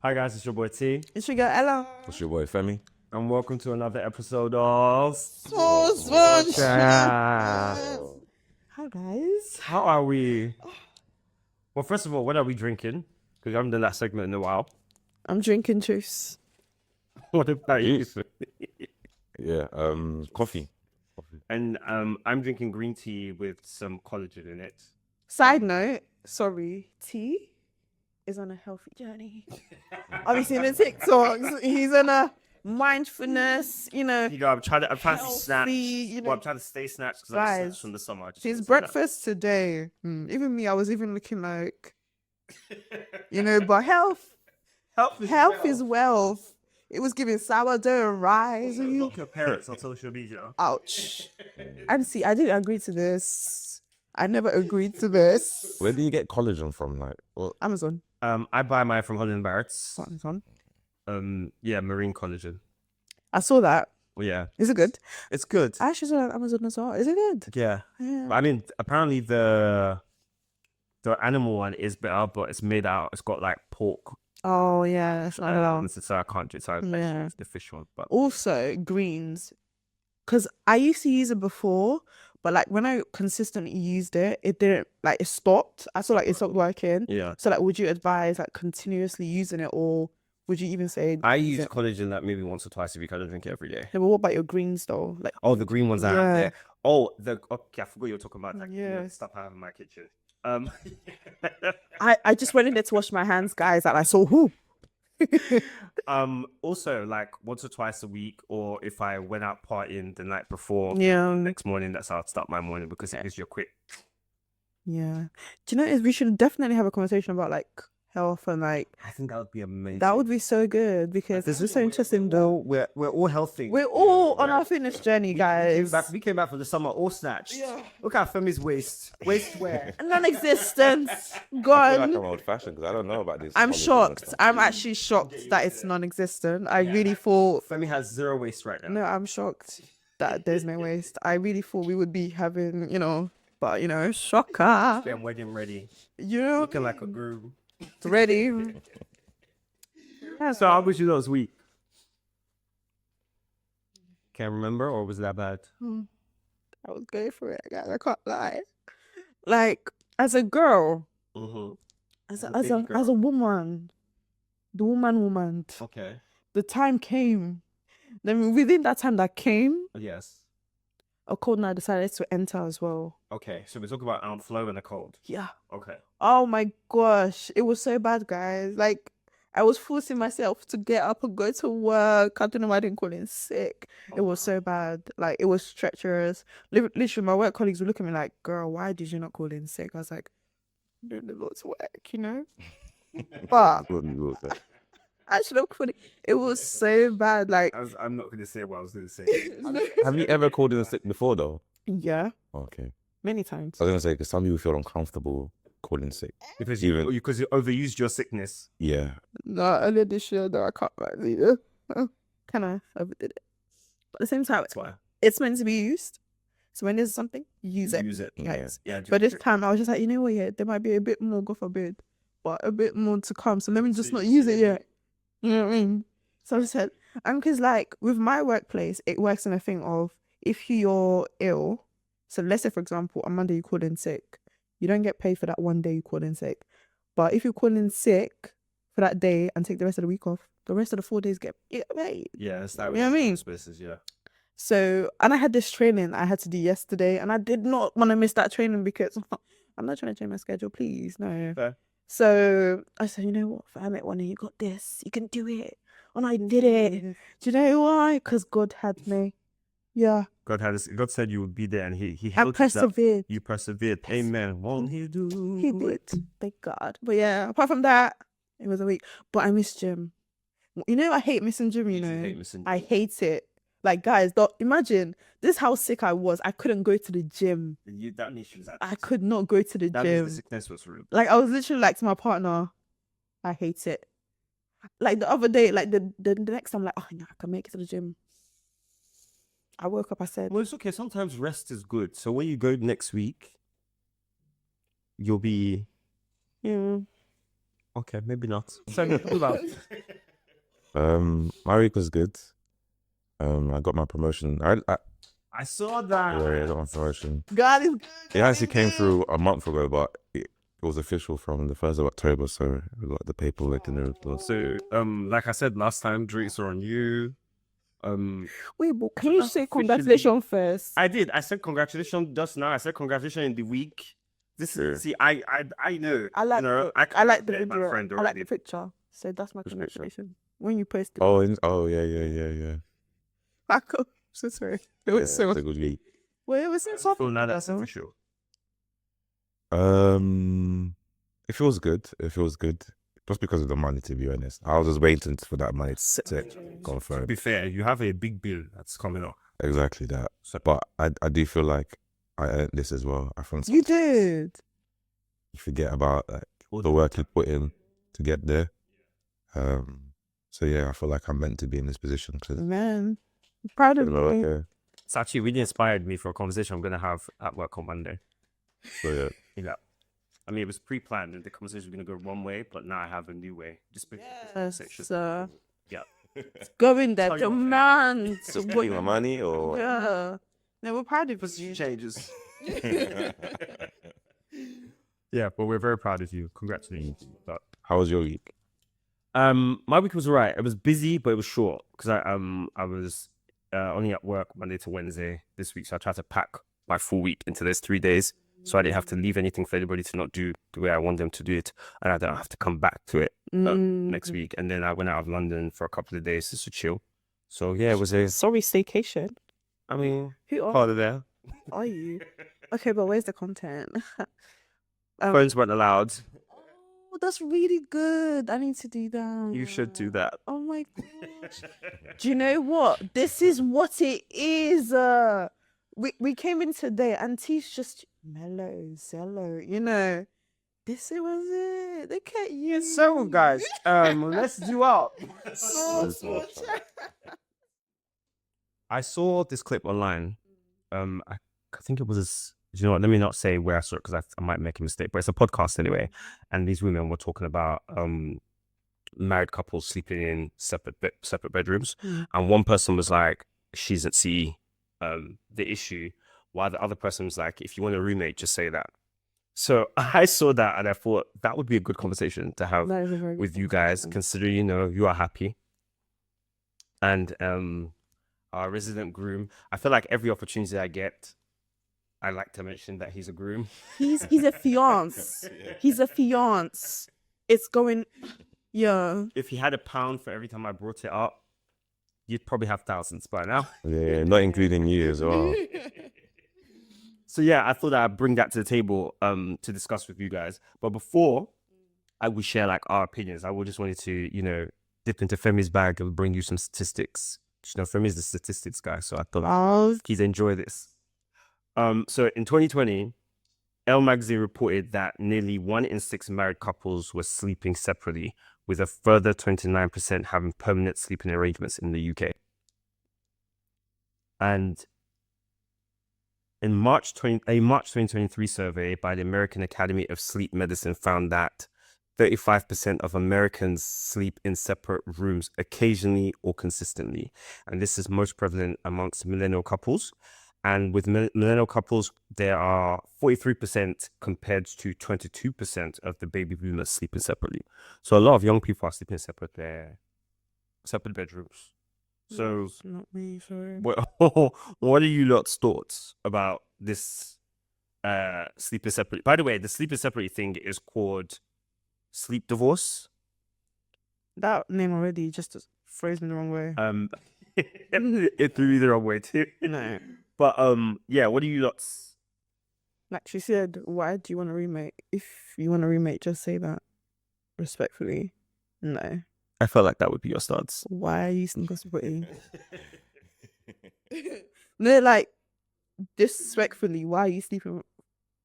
Hi guys, it's your boy T, It's your girl Ella. What's your boy Femi? and welcome to another episode of Sauce Yeah. Hi guys. How are we? Well, first of all, what are we drinking? Because I haven't done that segment in a while. I'm drinking juice. What about you? Yeah, coffee. And I'm drinking green tea with some collagen in it. Side note, sorry, T is on a healthy journey. Obviously in the TikToks, he's on a mindfulness, You know, I'm trying to healthy, snatch. you know. Well, I'm trying to stay snatched because I'm Guys, snatched from the summer. Since breakfast today, even me, I was even looking like, but health is wealth. It was giving sourdough and rice. Look your parents on social media. Ouch. And see, I didn't agree to this. I never agreed to this. Where do you get collagen from? Like, what? Amazon. I buy mine from Holland Barrett's. Amazon. Yeah, marine collagen. I saw that. Well, yeah, Is it good? it's good. I actually saw that on Amazon as well. Is it good? Yeah. Yeah. I mean, apparently the animal one is better, but it's made out. It's got like pork. Oh yeah, that's not allowed. So I can't do it. So Yeah. it's the fish one. But Also, greens, because I used to use it before, but like when I consistently used it, it didn't like it stopped. I saw like it stopped working. yeah, So like, would you advise like continuously using it, or would you even say? I use collagen like maybe once or twice a week. I don't drink it every day. Yeah, but what about your greens though? Like, Oh, the green ones out Yeah. there. Oh, okay, I forgot you were talking about that. Yeah. Stuff I have in my kitchen. I just went in there to wash my hands, guys, and I saw who. Also like once or twice a week, or if I went out partying the night before, Yeah. next morning, that's how I'd start my morning because it gives you a quick. Yeah. Do you know, we should definitely have a conversation about like health and like I think that would be amazing. that would be so good because this is so interesting though. We're all healthy. We're all on our fitness journey, guys. We came back from the summer all snatched. Yeah. Look at Femi's waist. Waist wear. Non-existent. I feel like Gone. I'm old fashioned because I don't know about this. I'm collagen and shocked. stuff. I'm actually shocked that it's non-existent. I really thought. Femi has zero waist right now. No, I'm shocked that there's no waste. I really thought we would be having, but shocker. I'm wedding ready. Looking Like a groom. ready. Yeah, so how was you those week? Can't remember, or was that bad? I was going for it, guys. I can't lie. Like as a girl, Mm-hmm. as a a big girl. as a woman, the woman, Okay. the time came. Then within that time that came, Yes. a cold night decided to enter as well. Okay, so we're talking about outflow and the cold. Yeah. Okay. Oh my gosh, it was so bad, guys. Like I was forcing myself to get up and go to work. I don't know why I didn't call in sick. It was so bad. Like it was treacherous. Literally, my work colleagues would look at me like, "Girl, why did you not call in sick?" I was like, "I'm doing a lot to work, But What you will say. actually, it was so bad. Like, I'm not going to say what I was going to say. Have you ever called in sick before though? yeah, Okay. many times. I was gonna say because some people feel uncomfortable calling sick. because Even- you overused your sickness. Yeah. No, earlier this year, though, I can't really either. Kind of overdid it. But at the same time, That's why. it's meant to be used. So when there's something, use it. Use it. Guys. Yeah. But this time, I was just like, you know what, yeah, there might be a bit more, God forbid, but a bit more to come. So let me just not use it yet. You know what I mean? So I just said, because like with my workplace, it works in a thing of if you're ill, so let's say, for example, on Monday you called in sick, you don't get paid for that one day you called in sick. But if you call in sick for that day and take the rest of the week off, the rest of the 4 days get paid. Yeah, it's that. You know what I mean? Spaces, yeah. So, and I had this training I had to do yesterday, and I did not want to miss that training because I'm not trying to change my schedule, please, no. Fair. So I said, you know what, fam, one you got this, you can do it. And I did it. Do you know why? Because God had me. Yeah. God said you would be there, and He I helped you. persevered. You persevered. Amen. Won't He do? He did. Thank God. But yeah, apart from that, it was a week. But I miss gym. I hate missing gym, I hate it. Like, guys, imagine this is how sick I was. I couldn't go to the gym. That niche was I could not go to the that gym. The sickness was real. Like, I was literally like to my partner, I hate it. Like the other day, like the next time, like, oh no, I can make it to the gym. I woke up, I said, Well, it's okay. Sometimes rest is good. So when you go next week, you'll be yeah. okay. Maybe not. So what about? My week was good. I got my promotion. I saw that. Yeah, I got my promotion. God is good. It actually came through a month ago, but it was official from the 1st of October, so we got the paperwork and everything. So, like I said last time, drinks are on you. Wait, but can you say officially- congratulations first? I did. I said congratulations just now. I said congratulations in the week. This is see, I know. I like you know, I like the met my video. friend I like already. the picture. So that's my congratulations. When you post it. Oh, yeah. Back up. So sorry. It Yeah, was so it's a good week. Wait, it was so So now that's official. It feels good. It feels good. Just because of the money, to be honest. I was just waiting for that money to To confirm. be fair, you have a big bill that's coming up. Exactly that. But I do feel like I earned this as well. I think You did. you forget about like the work you put in to get there. So yeah, I feel like I'm meant to be in this position because Man. I'm proud of you. It's actually really inspired me for a conversation I'm gonna have at work on Monday. So Yeah. I mean, it was pre-planned and the conversation was gonna go one way, but now I have a new way. Just Yes, yeah. go in there, Tell your demand. putting my money or Yeah. No, we're proud of you. Changes. Yeah, but we're very proud of you. Congratulations. But how was your week? my week was alright. It was busy, but it was short because I was only at work Monday to Wednesday this week, so I tried to pack my full week into those 3 days, so I didn't have to leave anything for anybody to not do the way I want them to do it, and I don't have to come back to it next week. And then I went out of London for a couple of days just to chill. So yeah, it was a. Sorry, staycation. I mean, Who part of there. are you? Okay, but where's the content? Phones weren't allowed. Oh, that's really good. I need to do that. You should do that. Oh my gosh. Do you know what? This is what it is. We came in today and T's just mellow, zello, you know. This was it. Look at you. So guys, let's do up. I saw this clip online. I think it was. You know what? Let me not say where I saw it because I might make a mistake. But it's a podcast anyway, and these women were talking about married couples sleeping in separate bedrooms, and one person was like, she doesn't see the issue, while the other person was like, if you want a roommate, just say that. So I saw that and I thought that would be a good conversation to have That is a very good with you guys, considering you are happy, and our resident groom. I feel like every opportunity I get, I like to mention that he's a groom. He's a fiance. He's a fiance. It's going, yeah. If he had £1 for every time I brought it up, you'd probably have thousands by now. Yeah, not including you as well. So yeah, I thought I'd bring that to the table to discuss with you guys. But before I would share like our opinions, I would just wanted to, dip into Femi's bag and bring you some statistics. Femi's the statistics guy, so I thought he'd enjoy this. So in 2020, Elle magazine reported that nearly 1 in 6 married couples were sleeping separately, with a further 29% having permanent sleeping arrangements in the UK. And in a March 2023 survey by the American Academy of Sleep Medicine found that 35% of Americans sleep in separate rooms occasionally or consistently. And this is most prevalent amongst millennial couples. And with millennial couples, there are 43% compared to 22% of the baby boomers sleeping separately. So a lot of young people are sleeping in separate bedrooms. So, It's not me, sorry. what are you lot's thoughts about this sleeping separately? By the way, the sleeping separately thing is called sleep divorce. That name already just phrased me the wrong way. It threw me the wrong way too. No. But yeah, what do you lots? Like she said, why do you want a roommate? If you want a roommate, just say that respectfully. No. I felt like that would be your stance. Why are you sneaking gossiping? No, like disrespectfully, why are you sleeping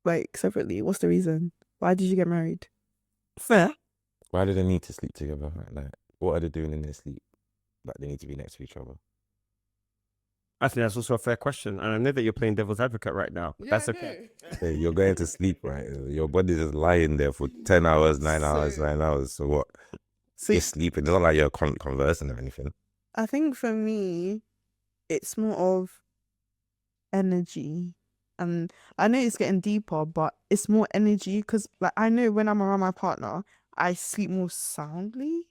like separately? What's the reason? Why did you get married? Fair. Why do they need to sleep together? Like, what are they doing in their sleep? Like they need to be next to each other. I think that's also a fair question, and I know that you're playing devil's advocate right now. But that's okay. Hey, you're going to sleep, right? Your body's just lying there for 10 hours, 9 hours, 9 hours. So what? So You're sleeping. It's not like you're conversing or anything. I think for me, it's more of energy. And I know it's getting deeper, but it's more energy because, like, I know when I'm around my partner, I sleep more soundly.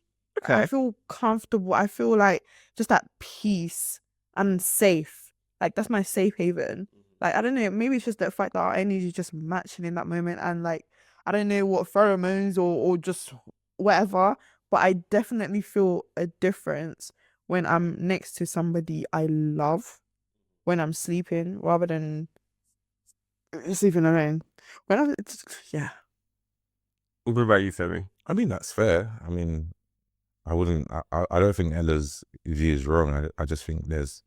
I Okay. feel comfortable. I feel like just at peace and safe. Like, that's my safe haven. Like, I don't know, maybe it's just the fact that our energy is just matching in that moment. And, like, I don't know what pheromones or just whatever, but I definitely feel a difference when I'm next to somebody I love when I'm sleeping rather than sleeping alone. Yeah. What about you, Femi? I mean, that's fair. I mean, I don't think Ella's view is wrong. I just think there's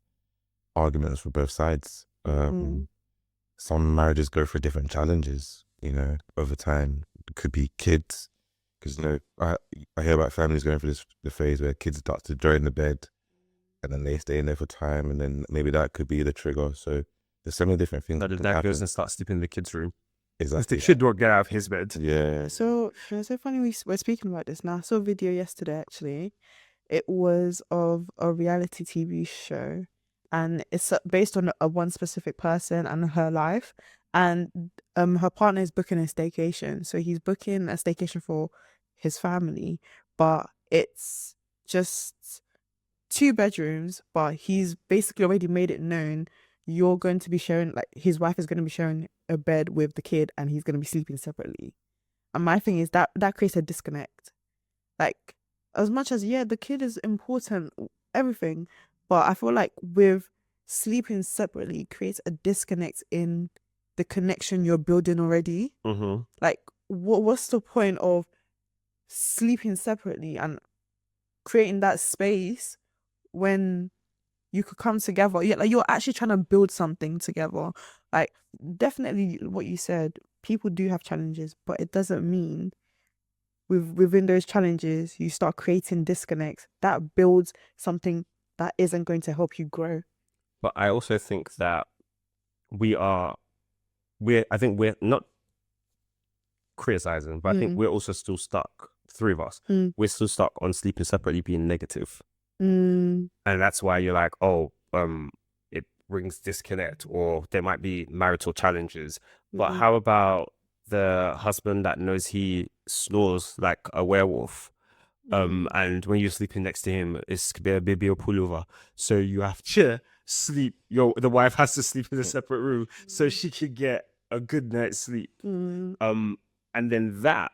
arguments for both sides. Some marriages go through different challenges, over time. It could be kids, because, I hear about families going through the phase where kids start to join the bed and then they stay in there for time, and then maybe that could be the trigger. So there's so many different things That the that dad happen. goes and starts sleeping in the kids' room. Exactly. They should not get out of his bed. Yeah. So it's so funny we're speaking about this now. I saw a video yesterday actually. It was of a reality TV show, and it's based on a one specific person and her life. And her partner is booking a staycation, so he's booking a staycation for his family, but it's just 2 bedrooms. But he's basically already made it known you're going to be sharing, like, his wife is going to be sharing a bed with the kid, and he's going to be sleeping separately. And my thing is that creates a disconnect. Like, as much as, yeah, the kid is important, everything, but I feel like with sleeping separately creates a disconnect in the connection you're building already. Like, what's the point of sleeping separately and creating that space when you could come together? Yeah, like, you're actually trying to build something together. Like, definitely what you said, people do have challenges, but it doesn't mean within those challenges you start creating disconnects that builds something that isn't going to help you grow. But I also think that I think we're not criticizing, but I think we're also still stuck. 3 of us, we're still stuck on sleeping separately being negative. And that's why you're like, it brings disconnect, or there might be marital challenges. But how about the husband that knows he snores like a werewolf? And when you're sleeping next to him, it's could be a baby or pullover. So you have to sleep. The wife has to sleep in a separate room so she can get a good night's sleep. And then that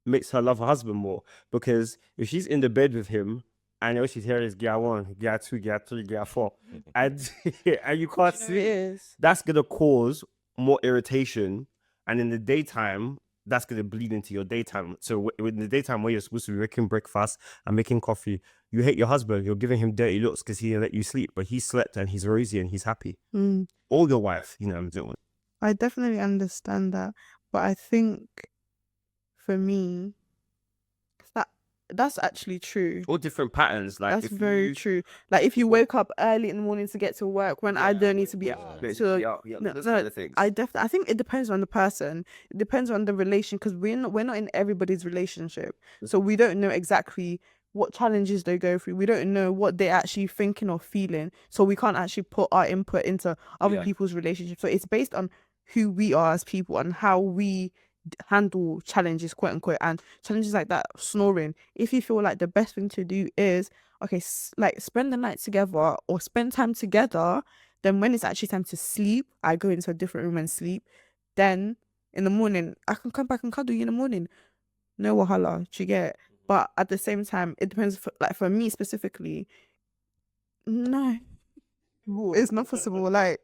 makes her love her husband more, because if she's in the bed with him and all she's hearing is gear 1, gear 2, gear 3, gear 4, and you can't sleep, that's gonna cause more irritation. And in the daytime, that's gonna bleed into your daytime. So in the daytime, where you're supposed to be making breakfast and making coffee, you hate your husband. You're giving him dirty looks because he didn't let you sleep, but he slept and he's rosy and he's happy. Or your wife, I'm doing. I definitely understand that, but I think for me, that's actually true. All different patterns. Like, that's very true. Like, if you wake up early in the morning to get to work when I don't need to be up. those kind of things. I think it depends on the person. It depends on the relation, because we're not in everybody's relationship, so we don't know exactly what challenges they go through. We don't know what they're actually thinking or feeling, so we can't actually put our input into other people's relationships. So it's based on who we are as people and how we handle challenges, quote unquote. And challenges like that, snoring, if you feel like the best thing to do is like spend the night together or spend time together, then when it's actually time to sleep, I go into a different room and sleep. Then in the morning I can come back and cuddle you in the morning, no wahala, do you get? But at the same time, it depends. For me specifically, no, it's not possible. Like,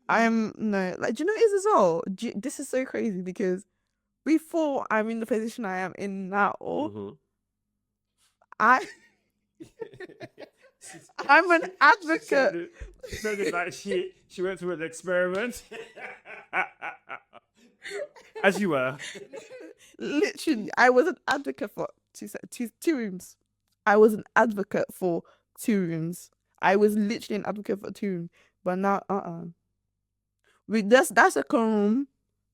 do you know it is as well? This is so crazy, because before I'm in the position I am in now, I'm an advocate. Sounded like she went through an experiment. As you were. Literally, I was an advocate for two rooms. I was an advocate for 2 rooms. I was literally an advocate for 2 rooms. But now, with that second room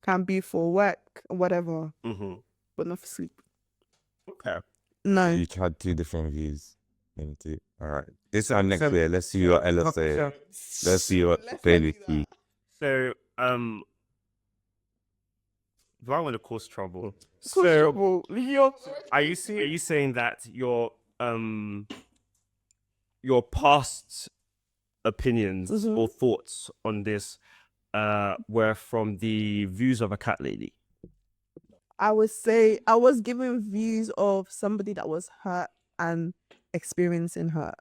can be for work or whatever, but not for sleep. Okay. No. You had 2 different views. All right. This is our next way. Let's see what Ella say. Let's see what Bailey see. So, do I want to cause trouble? So, are you saying that your past opinions or thoughts on this were from the views of a cat lady? I would say I was giving views of somebody that was hurt and experiencing hurt.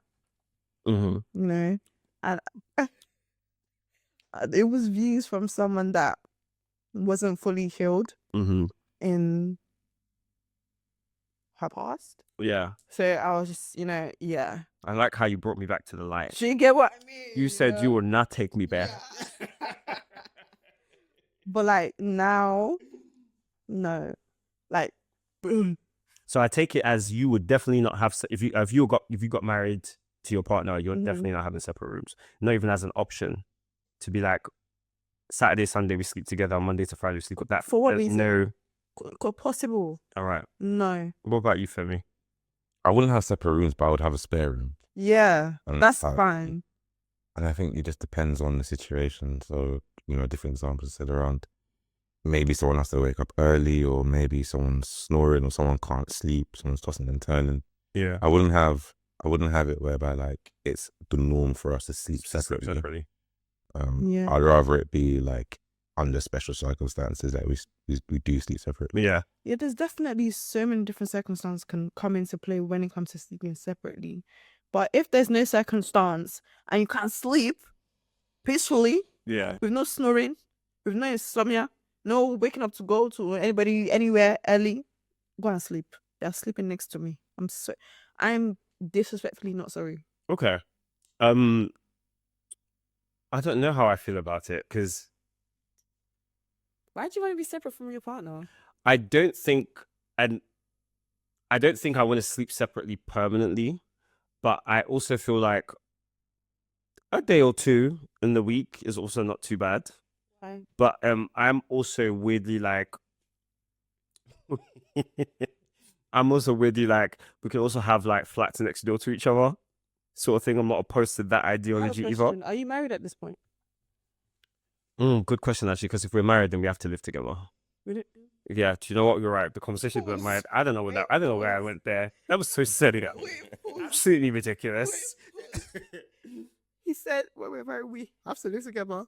You know, and it was views from someone that wasn't fully healed in her past. Yeah. So I was just, yeah. I like how you brought me back to the light. Do you get what I mean? You said you would not take me back. Yeah. But like now, no, like boom. So I take it as you would definitely not have if you got married to your partner, you're definitely not having separate rooms. Not even as an option to be like Saturday, Sunday we sleep together, Monday to Friday we sleep. That for what reason? No. Possible. All right. No. What about you, Femi? I wouldn't have separate rooms, but I would have a spare room. Yeah, And that's fine. And I think it just depends on the situation. So, different examples said around. Maybe someone has to wake up early, or maybe someone's snoring, or someone can't sleep, someone's tossing and turning. Yeah. I wouldn't have it whereby like it's the norm for us to sleep separately. Yeah. I'd rather it be like under special circumstances that we do sleep separately. Yeah. Yeah, there's definitely so many different circumstances can come into play when it comes to sleeping separately. But if there's no circumstance and you can't sleep peacefully, with no snoring, with no insomnia, no waking up to go to anybody anywhere early, go and sleep. They're sleeping next to me. I'm disrespectfully not sorry. Okay. I don't know how I feel about it because why do you want to be separate from your partner? I don't think I want to sleep separately permanently, but I also feel like a day or 2 in the week is also not too bad. Fine. But I'm also weirdly like we can also have like flats next door to each other, sort of thing. I'm not opposed to that ideology either. Are you married at this point? Good question actually, because if we're married, then we have to live together. Really? Yeah, do you know what? You're right. The conversation about married. I don't know where I went there. That was so silly. Absolutely ridiculous. He said, when we're married, we have to live together.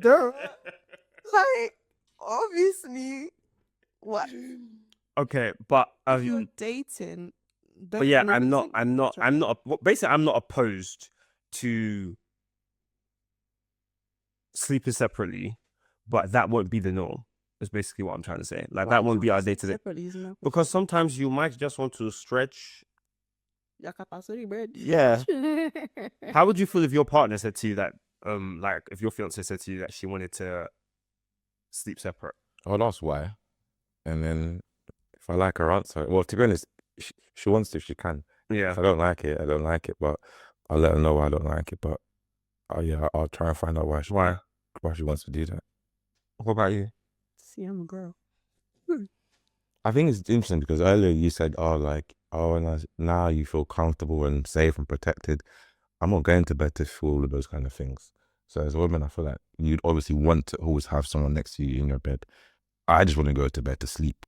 Duh. Like, obviously, what? Okay, but you're dating. But yeah, I'm not. Basically, I'm not opposed to sleeping separately, but that won't be the norm. That's basically what I'm trying to say. Like that won't be our day to day. Because sometimes you might just want to stretch your capacity, bro. Yeah. How would you feel if your partner said to you that, like if your fiance said to you that she wanted to sleep separate? I would ask why, and then if I like her answer, well, to be honest, she wants to, she can. Yeah. If I don't like it, but I'll let her know why I don't like it. But I'll try and find out why she wants to do that. What about you? See, I'm a girl. I think it's interesting because earlier you said, now you feel comfortable and safe and protected. I'm not going to bed to feel all of those kind of things. So as a woman, I feel like you'd obviously want to always have someone next to you in your bed. I just want to go to bed to sleep.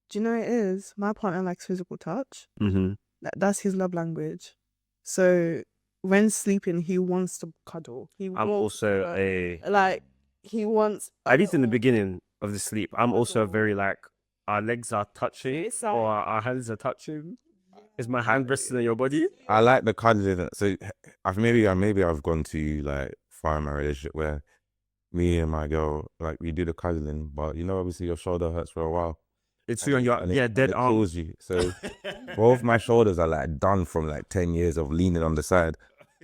Do you know what it is? My partner likes physical touch. Mm-hmm. That's his love language. So when sleeping, he wants to cuddle. He wants at least in the beginning of the sleep, I'm also very like, our legs are touching or our hands are touching. Is my hand resting on your body? I like the cuddling. So maybe I've gone to like far in my relationship where me and my girl, like we do the cuddling, but obviously your shoulder hurts for a while. It's on your dead arm. Pulls you. So both my shoulders are like done from like 10 years of leaning on the side.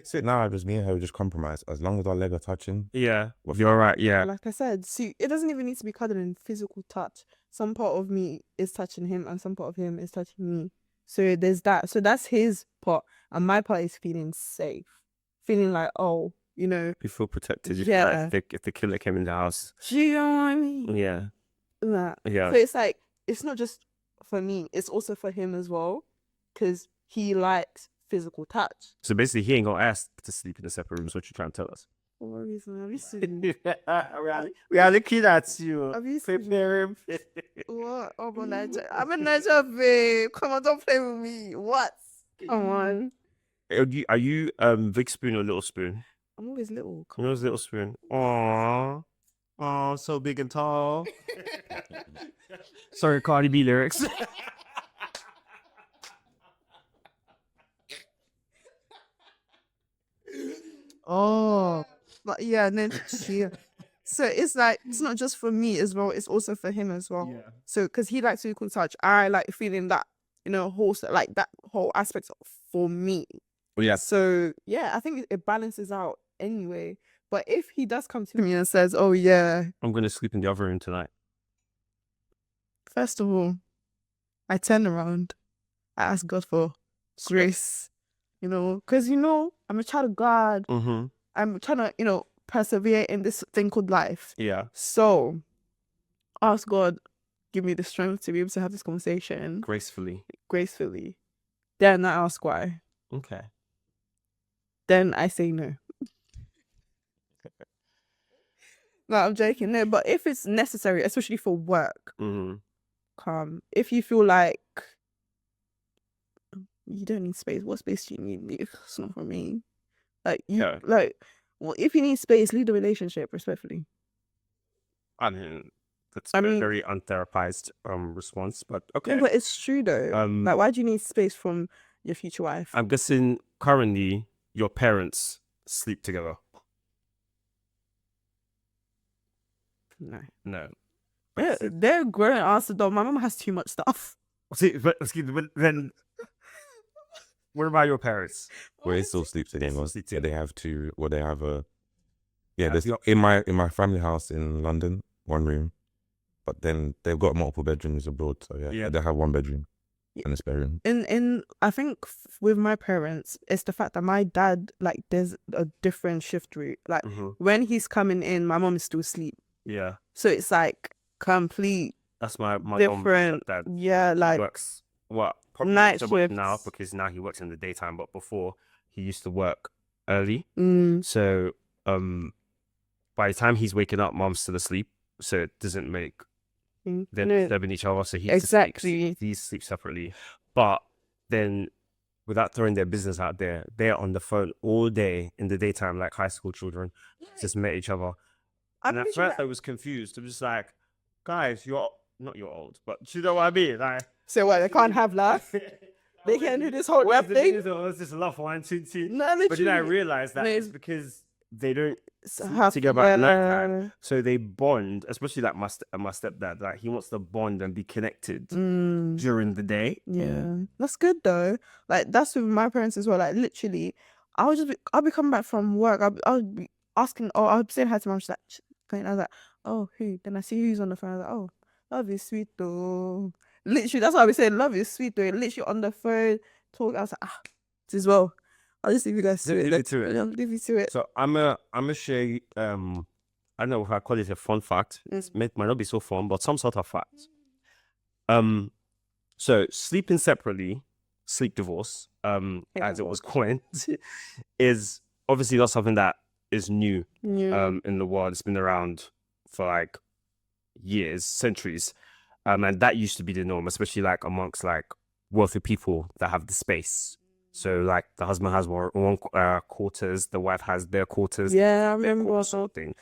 So now me and her just compromise. As long as our legs are touching. Yeah. You're right, yeah. Like I said, see, it doesn't even need to be cuddling, physical touch. Some part of me is touching him and some part of him is touching me. So there's that. So that's his part. And my part is feeling safe. Feeling like, oh, you know. You feel protected. You feel Yeah. like if the killer came in the house. Do you know what I mean? Yeah. That. Yeah. So it's like, it's not just for me, it's also for him as well. Because he likes physical touch. So basically, he ain't gonna ask to sleep in a separate room. So what you trying to tell us? For what reason? Have you seen? we are looking at you. Have you Prepare him. What? Oh, I'm a Niger. I'm a Niger, babe. Come on, don't play with me. What? Come on. Are you big spoon or little spoon? I'm always little. You know, little spoon. Aww. Oh, so big and tall. Sorry, Cardi B lyrics. Oh, but yeah, and then yeah. So it's like it's not just for me as well; it's also for him as well. Yeah. So because he likes physical touch, I like feeling that whole like that whole aspect for me. Yeah. So yeah, I think it balances out anyway. But if he does come to me and says, "Oh yeah, I'm gonna sleep in the other room tonight," first of all, I turn around, I ask God for grace, because I'm a child of God. Mm-hmm. I'm trying to, persevere in this thing called life. Yeah. So ask God, give me the strength to be able to have this conversation Gracefully. Then I ask why. Okay. Then I say no. No, I'm joking. No, but if it's necessary, especially for work, Mm-hmm. if you feel like you don't need space, what space do you need? It's not for me. Well, if you need space, leave the relationship respectfully. I mean, that's a very untherapized response, but okay. No, but it's true though. Like, why do you need space from your future wife? I'm guessing currently your parents sleep together. No. They're grown ass adult. My mom has too much stuff. See, but then what about your parents? Well, they still sleep together. Sleep Yeah, they have two. Well, they have a. Yeah, Yeah, there's in my family house in London, one room, but then they've got multiple bedrooms abroad. So yeah. They have one bedroom and a spare room. In I think with my parents, it's the fact that my dad, like, there's a different shift route. Like when he's coming in, my mom is still asleep. Yeah. So it's like complete. That's my different. Dad. Yeah, like Works probably night work shifts now because now he works in the daytime. But before he used to work early. So by the time he's waking up, mom's still asleep. So it doesn't make them disturbing each other. So he sleeps separately. But then, without throwing their business out there, they're on the phone all day in the daytime, like high school children. Just met each other. And at first I was confused. I'm just like, guys, you're old, but you know what I mean? Like, so what? They can't have love. They can't do this whole rap thing. It's just love 1, 2, 2. No, but then I realized that it's because they don't have together at night, so they bond. Especially like my stepdad, like he wants to bond and be connected during the day. Yeah, that's good though. Like that's with my parents as well. Like literally, I'll be coming back from work. I'll be asking, or I'll be saying hi to mom. She's like, I was like, oh, who? Then I see who's on the phone. I was like, oh, love is sweet though. Literally, that's what I was saying. Love is sweet though. Literally on the phone, talk. I was like, as well. I'll just leave you guys to it. Leave you to it. So I'm gonna share. I don't know if I call it a fun fact. It might not be so fun, but some sort of fact. So sleeping separately, sleep divorce, as it was coined, is obviously not something that is new in the world. It's been around for like years, centuries, and that used to be the norm, especially like amongst like wealthy people that have the space. So like the husband has one quarters, the wife has their quarters. Yeah, I remember something,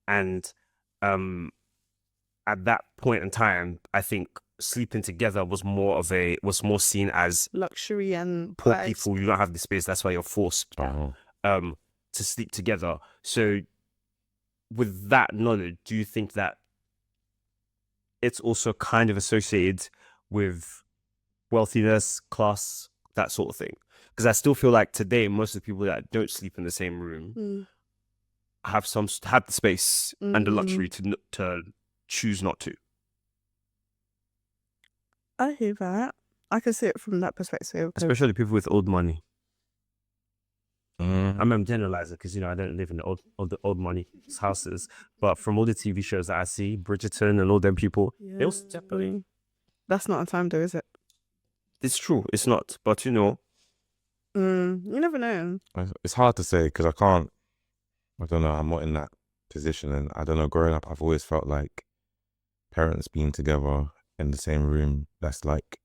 and at that point in time, I think sleeping together was more seen as luxury and poor people. You don't have the space, that's why you're forced to sleep together. So with that knowledge, do you think that it's also kind of associated with wealthiness, class, that sort of thing? Because I still feel like today most of the people that don't sleep in the same room have the space and the luxury to choose not to. I hear that. I can see it from that perspective. 'cause- especially people with old money. Mm. I'm generalizing because I don't live in the old money houses, but from all the TV shows that I see, Bridgerton and all them people, they all separate. That's not a time though, is it? It's true, it's not, but You never know. It's hard to say because I don't know, I'm not in that position, and I don't know, growing up I've always felt like parents being together in the same room, it's like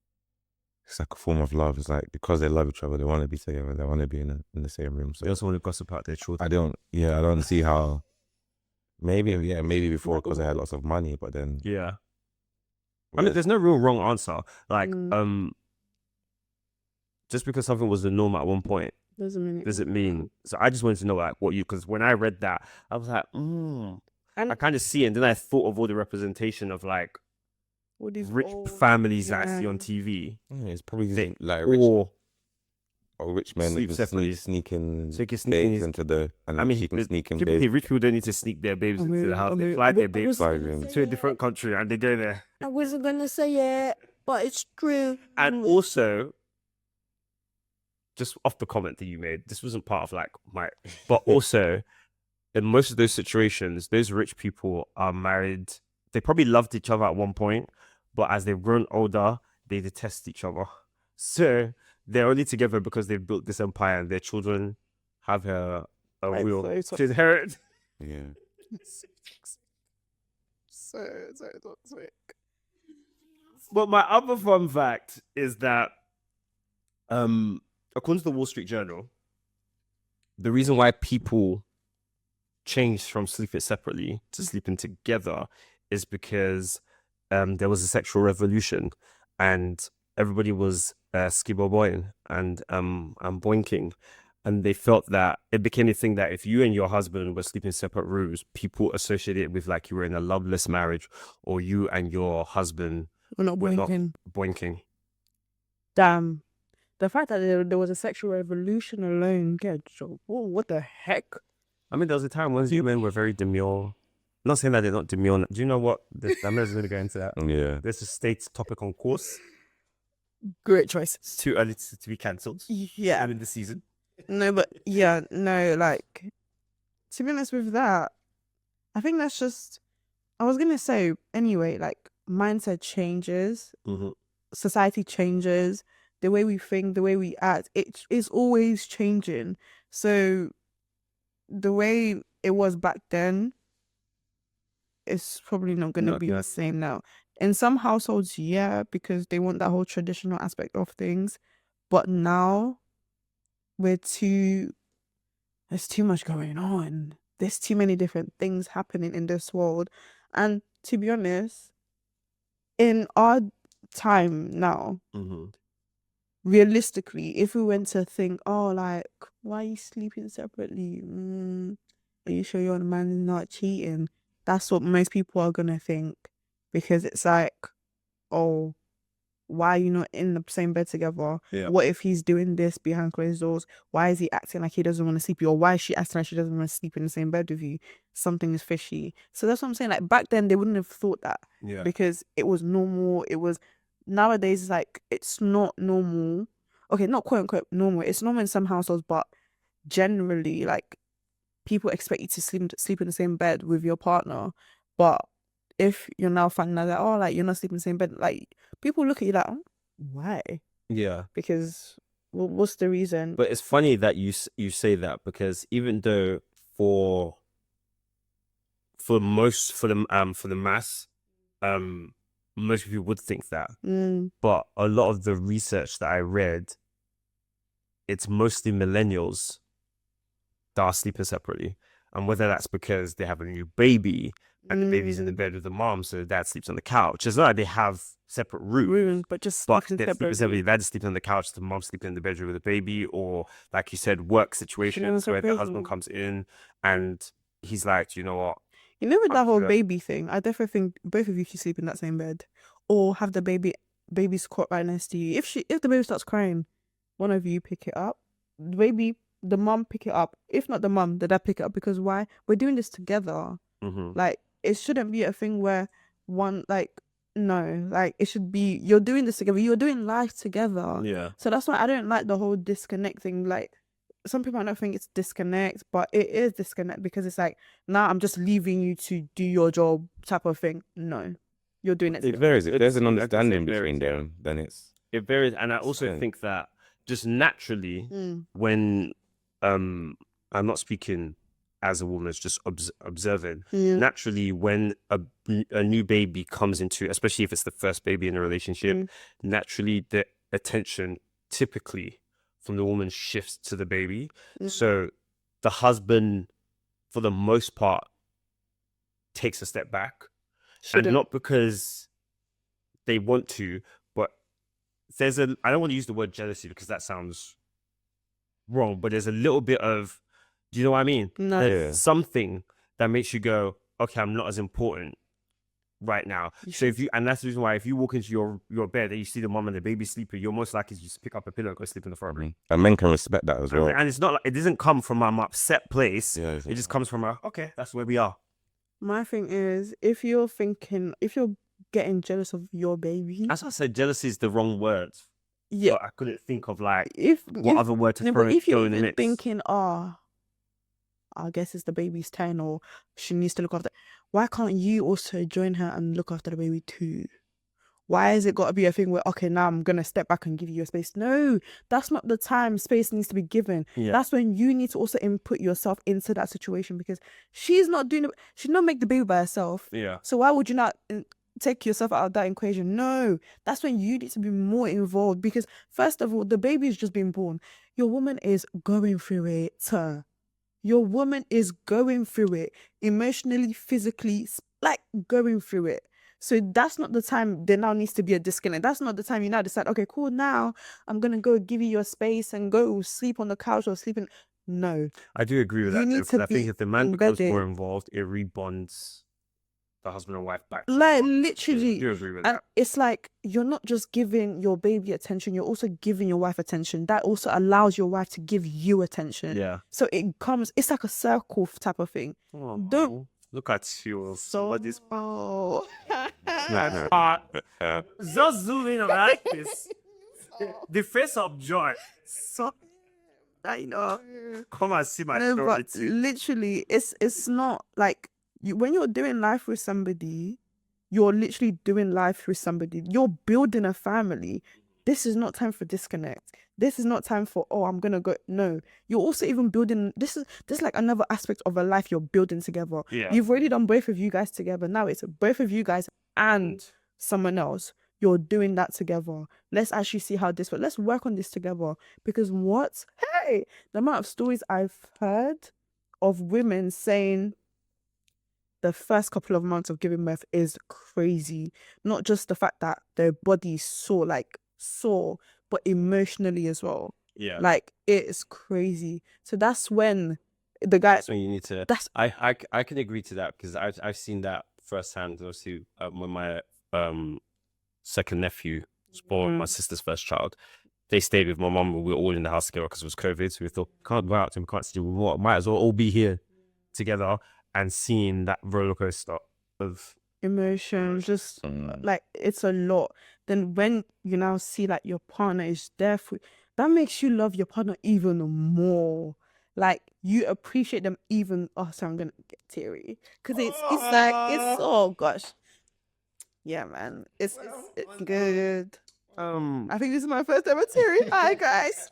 a form of love. It's like because they love each other, they want to be together, they want to be in the same room. So they also want to gossip about their children. I don't see how. Maybe before because they had lots of money, but then Yeah, I mean, there's no real wrong answer. Like, just because something was the norm at one point doesn't mean. So I just wanted to know like because when I read that, I was like, I kind of see it, and then I thought of all the representation of like all these rich old- families that I see on TV. it's probably like rich men sleep can separately. sneak in So you can sneak in babes into the. And I mean, she can sneak in typically babes. rich people don't need to sneak their babes into the house. They fly their babes to a different country and they go there. I wasn't gonna say it, but it's true. And also, just off the comment that you made, this wasn't part of like but also in most of those situations, those rich people are married. They probably loved each other at one point, but as they've grown older, they detest each other. So they're only together because they've built this empire and their children have a will to inherit. Yeah. So toxic. But my other fun fact is that, according to the Wall Street Journal, the reason why people changed from sleeping separately to sleeping together is because there was a sexual revolution and everybody was skibbo-boying and boinking. And they felt that it became a thing that if you and your husband were sleeping in separate rooms, people associated it with like you were in a loveless marriage, or you and your husband We're not were not boinking. boinking. Damn. The fact that there was a sexual revolution alone, what the heck? I mean, there was a time when women were very demure. Not saying that they're not demure. Do you know what? I'm not going to go into that. Yeah. There's a state topic on course. Great choice. It's too early to be cancelled. Yeah. In the season. No, but like, to be honest with that, I think that's just, I was going to say, anyway, like, mindset changes, society changes, the way we think, the way we act, it is always changing. So the way it was back then, it's probably not going to be the same now. In some households, yeah, because they want that whole traditional aspect of things. But now, there's too much going on. There's too many different things happening in this world. And to be honest, in our time now, realistically, if we went to think, oh, like, why are you sleeping separately? Are you sure your man is not cheating? That's what most people are going to think. Because it's like, oh, why are you not in the same bed together? Yeah. What if he's doing this behind closed doors? Why is he acting like he doesn't want to sleep with you? Or why is she acting like she doesn't want to sleep in the same bed with you? Something is fishy. So that's what I'm saying. Like, back then, they wouldn't have thought that. Yeah. Because it was normal. Nowadays, it's like, it's not normal. Okay, not quote unquote normal. It's normal in some households, but generally, like, people expect you to sleep in the same bed with your partner. But if you're now finding out that, oh, like, you're not sleeping in the same bed, like, people look at you like, oh, why? Yeah. Because what's the reason? But it's funny that you say that, because even though for the mass, most people would think that. But a lot of the research that I read, it's mostly millennials that are sleeping separately. And whether that's because they have a new baby and the baby's in the bed with the mom, so dad sleeps on the couch. It's not like they have separate rooms, but just they're sleeping sleeping separately. separately. Dad sleeping on the couch, the mom sleeping in the bedroom with the baby, or like you said, work situations where the husband comes in and he's like, you know what? You know, with that whole baby thing, I definitely think both of you should sleep in that same bed, or have the baby's cot right next to you. If the baby starts crying, one of you pick it up. The mom pick it up. If not the mom, the dad pick it up. Because why? We're doing this together. Like, it shouldn't be a thing where one, like, no, like it should be, you're doing this together, you're doing life together. Yeah. So that's why I don't like the whole disconnect thing. Like some people I don't think it's disconnect, but it is disconnect because it's like, now I'm just leaving you to do your job type of thing. No, you're doing it It together. varies. If there's an It's- it understanding varies, between yeah. them, then it's It varies, and I also Yeah. think that just naturally, Mm. when I'm not speaking as a woman, it's just observing. Yeah. Naturally, when a new baby comes into, especially if it's the first baby in a relationship, Mm. naturally the attention typically from the woman shifts to the baby. Mm. So the husband, for the most part, takes a step back, Shouldn't. and not because they want to, but there's a, I don't want to use the word jealousy because that sounds wrong, but there's a little bit of, do you know what I mean? No. There's Yeah. something that makes you go, okay, I'm not as important right now. You So if you, and that's the reason why if you walk into your bed and you see the mom and the baby sleeping, you're most likely to just pick up a pillow and go sleep in the front room. and men can respect that as well. And it's not like, it doesn't come from an upset place. Yeah, It just comes from a, okay, that's where we are. My thing is, if you're getting jealous of your baby, As I said, jealousy is the wrong word. yeah. But I couldn't think of like If what other word to no, throw, but if throw you're in the even mix. thinking, I guess it's the baby's turn, or she needs to look after, why can't you also join her and look after the baby too? Why has it got to be a thing where, okay, now I'm gonna step back and give you your space? No, that's not the time. Space needs to be given. Yeah. That's when you need to also input yourself into that situation, because she's not doing it. She did not make the baby by herself. Yeah. So why would you not take yourself out of that equation? No, that's when you need to be more involved, because first of all, the baby is just being born. Your woman is going through it. Your woman is going through it emotionally, physically, like going through it. So that's not the time there now needs to be a disconnect. That's not the time you now decide, okay, cool, now I'm going to go give you your space and go sleep on the couch or sleep in. No. I do agree with You that. need Though, 'cause to I think be if the man becomes more embedded. involved, it rebonds the husband and wife back. Like, I literally. do agree with And that. it's like, you're not just giving your baby attention, you're also giving your wife attention. That also allows your wife to give you attention. Yeah. So it's like a circle type of thing. Oh, Don't- look at you. So, What is Yeah. just zooming like this? The face of joy. So I know. Come and see my No, but story. literally, it's not like when you're doing life with somebody, you're literally doing life with somebody. You're building a family. This is not time for disconnect. This is not time for, I'm gonna go. No, you're also even building. This is like another aspect of a life you're building together. Yeah. You've already done both of you guys together. Now it's both of you guys and someone else. You're doing that together. Let's actually see how this works. Let's work on this together. Because the amount of stories I've heard of women saying the first couple of months of giving birth is crazy. Not just the fact that their body's sore, but emotionally as well. Yeah. Like, it's crazy. So that's when the guy. That's when you need to. That's I can agree to that because I've seen that firsthand. Obviously, when my second nephew was born, my sister's first child, they stayed with my mum. We were all in the house together because it was COVID. So we thought, can't go out and we can't see what. Might as well all be here together and seeing that roller coaster of emotions, just like, it's a lot. Then when you now see like your partner is there for, that makes you love your partner even more. Like, you appreciate them even. So I'm gonna get teary because it's oh gosh, yeah, man, it's good. I think this is my first ever teary. Hi guys.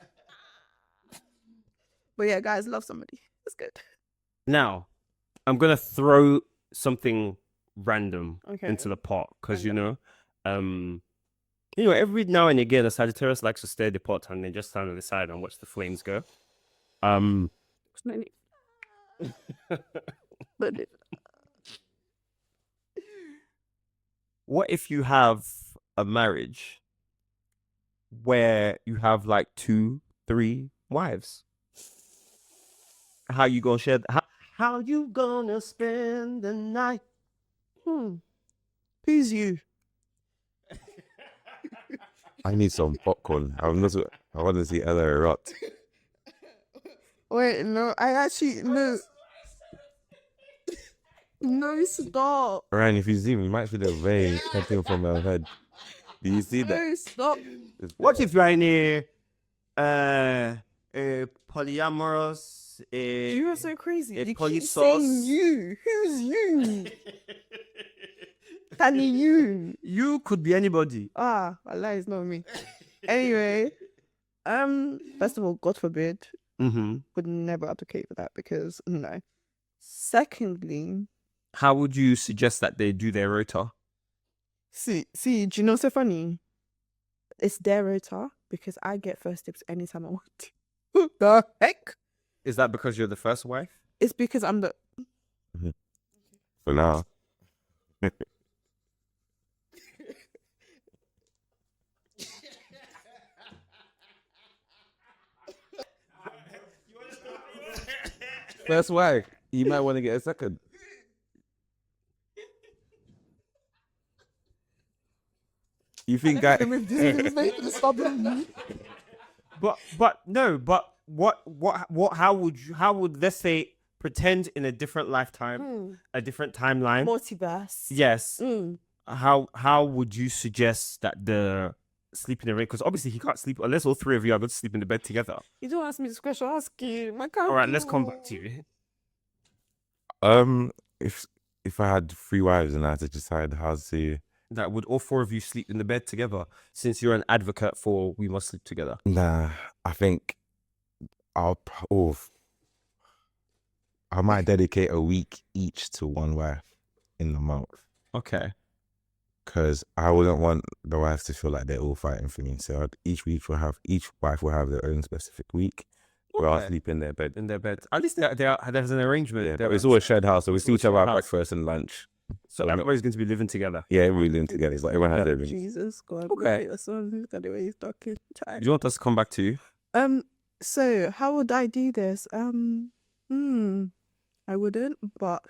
But yeah, guys, love somebody. It's good. Now, I'm gonna throw something random Okay. into the pot because every now and again a Sagittarius likes to stare at the pot and then just stand on the side and watch the flames go. But What if you have a marriage where you have like 2, 3 wives? How you gonna share? How you gonna spend the night? who's you? I need some popcorn. I want to see Ella erupt. Wait, no, I actually no. No, stop. Ryan, if you see me, you might feel a ray coming from my head. Do you see that? No, stop. What if you're in a polyamorous? You are so crazy. a You keep polysource? saying you. Who's you? Tani you. You could be anybody. Ah, Allah is not me. Anyway, first of all, God forbid, Mm-hmm. would never advocate for that because no. Secondly, How would you suggest that they do their rota? see, do you know what's so funny? It's their rota because I get first tips anytime I want. Who the heck? Is that because you're the first wife? It's because I'm the. For now. First wife. You might want to get a second. You think I? How would let's say pretend in a different lifetime, a different timeline? Multiverse. Yes. Mm. How would you suggest that the sleep in the rain? Because obviously he can't sleep unless all three of you are going to sleep in the bed together. You don't ask me this question, ask you. All right, let's come back to you. If I had 3 wives and I had to decide how to, That would all four of you sleep in the bed together? Since you're an advocate for we must sleep together. nah, I think I might dedicate a week each to one wife in the month. Okay. Because I wouldn't want the wives to feel like they're all fighting for me. So each wife will have their own specific week where I'll Okay. sleep in their bed. In their bed. At least there's an arrangement. Yeah, but it's all a shared house, so we still each other House. breakfast and lunch. So everybody's going to be living together. Yeah, everybody living together. It's like everyone has their room. Jesus, God. Okay. Look at the way he's talking. Do you want us to come back to you? So how would I do this? I wouldn't, but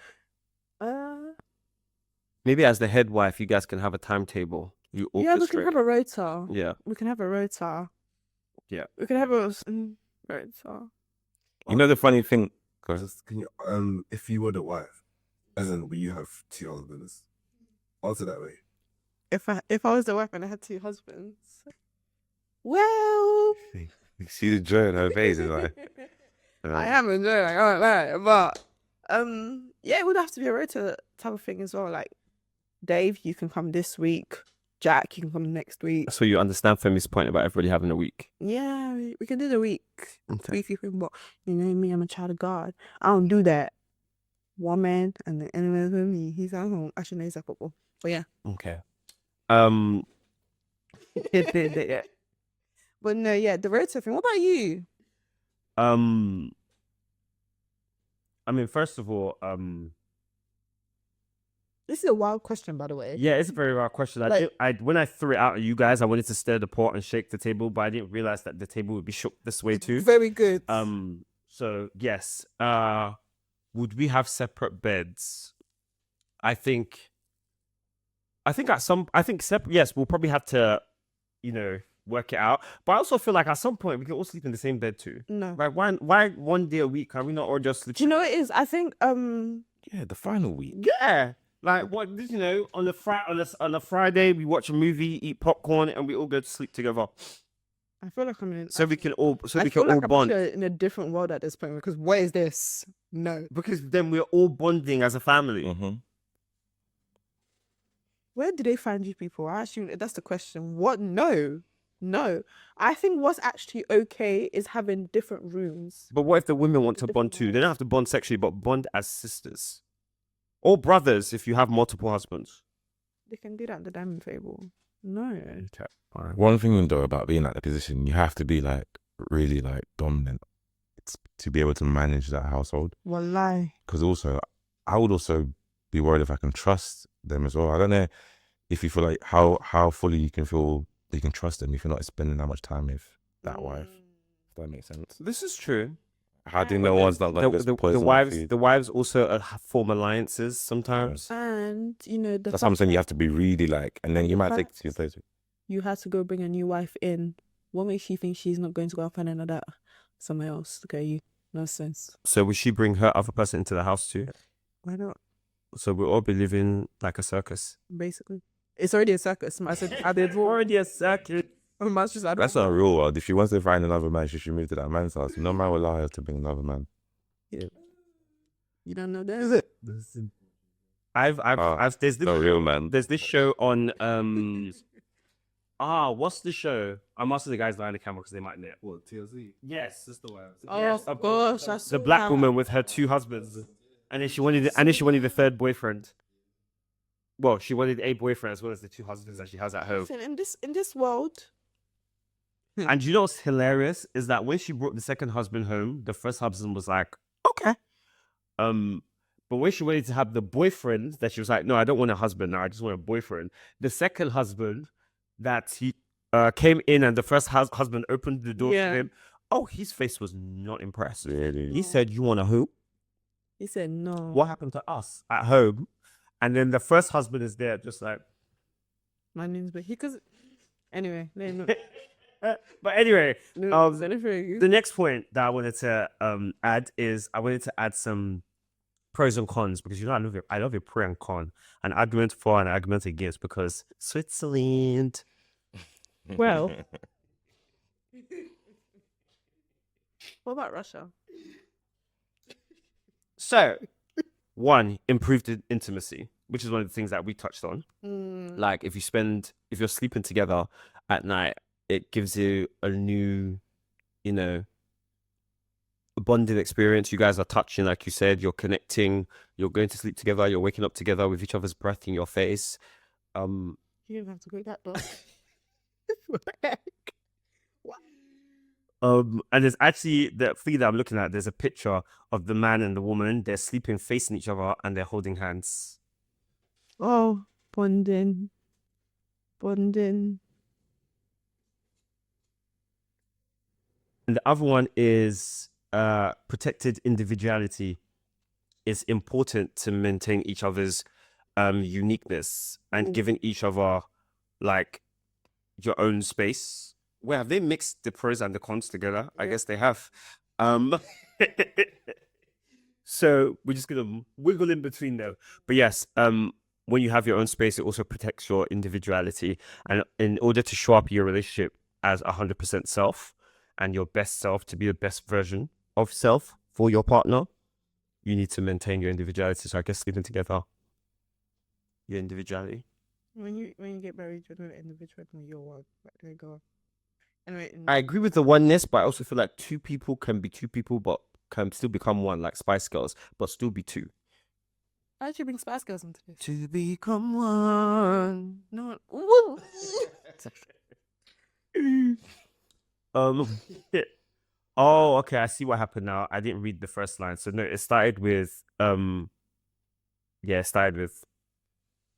Maybe as the head wife, you guys can have a timetable. You orchestrate. yeah, we can have a rota. Yeah. We can have a rota. Yeah. We can have a rota. You know the funny thing? Can you, if you were the wife, as in will you have 2 husbands? Answer that way. If I was the wife and I had 2 husbands, well, You see the joy in her face. It's like, I am enjoying. I can't lie, but yeah, it would have to be a rota type of thing as well. Like, Dave, you can come this week. Jack, you can come next week. So you understand Femi's point about everybody having a week. Yeah, we can do the week. Okay. Weekly thing, but you know me, I'm a child of God. I don't do that. One man and the enemy with me. He's at home. Actually, no, he's at football. But yeah. Okay. But no, yeah, the rota thing. What about you? I mean, first of all, This is a wild question, by the way. yeah, it's a very rare question. When I threw it out at you guys, I wanted to stir the pot and shake the table, but I didn't realize that the table would be shook this way too. Very good. So yes. Would we have separate beds? I think separate. Yes, we'll probably have to, work it out. But I also feel like at some point we can all sleep in the same bed too. No. Like why one day a week? Can we not all just sleep? Do you know what it is? I think yeah, the final week. Yeah. Like what on a Friday we watch a movie, eat popcorn, and we all go to sleep together. I feel like I'm in. So we can all I'm bond. in a different world at this point because what is this? No. Because then we're all bonding as a family. Mm-hmm. Where do they find you people? That's the question. What? No. I think what's actually okay is having different rooms. But what if the women want to bond too? They don't have to bond sexually, but bond as sisters. Or brothers if you have multiple husbands. They can do that at the dining table. No. Okay. All right. One thing though about being at the position, you have to be like really like dominant to be able to manage that household. Wallahi. Because also, I would also be worried if I can trust them as well. I don't know if you feel like how fully you can feel that you can trust them if you're not spending that much time with that wife. If that makes sense. This is true. How do you know one's not like the wives also form alliances sometimes. And that's something you have to be really like, and then you might take it to your place. You have to go bring a new wife in. What makes you think she's not going to go and find another somewhere else? Okay, no sense. So would she bring her other person into the house too? Why not? So we'll all be living like a circus. Basically, it's already a circus. I said added more. Already a circus. Man's just added That's not a real world. If she wants to find another man, she should move to that man's house. No man will allow her to bring another man. You don't know that, is it? There's No real man. There's this show on what's the show? I'm asking the guys behind the camera because they might know. What, TLC? Yes, that's the one. Oh Yes, gosh, I saw the black that. woman with her 2 husbands, and then she wanted the 3rd boyfriend. Well, she wanted a boyfriend as well as the 2 husbands that she has at home. Listen, in this world, And you know what's hilarious is that when she brought the 2nd husband home, the 1st husband was like, okay. But when she wanted to have the boyfriend, that she was like, no, I don't want a husband now. I just want a boyfriend. The 2nd husband that he came in and the 1st husband opened the door Yeah. to him. Oh, his face was not impressed. Really? He said, you want a who? he said no. What happened to us at home? And then the 1st husband is there just like, My name's but because anyway, no, but anyway, anything. the next point that I wanted to add is I wanted to add some pros and cons because I love your pro and con, an argument for and an argument against because Switzerland. Well, what about Russia? So, one, improved intimacy, which is one of the things that we touched on. Like if you're sleeping together at night, it gives you a new, bonding experience. You guys are touching, like you said, you're connecting, you're going to sleep together, you're waking up together with each other's breath in your face. You didn't have to go that long. And there's actually the thing that I'm looking at, there's a picture of the man and the woman, they're sleeping facing each other and they're holding hands. Oh, bonding. And the other one is protected individuality. It's important to maintain each other's uniqueness and giving each other like your own space. Well, have they mixed the pros and the cons together? I guess they have. So we're just gonna wiggle in between them. But yes, when you have your own space, it also protects your individuality. And in order to show up your relationship as 100% self and your best self, to be the best version of self for your partner, you need to maintain your individuality. So I guess sleeping together, your individuality. When you get married, you're not an individual. You're one. There you go. Anyway, I agree with the oneness, but I also feel like 2 people can be 2 people, but can still become one, like Spice Girls, but still be 2. why did you bring Spice Girls into this? To become one. No. Woo. Oh, okay. I see what happened now. I didn't read the first line. So no, it started with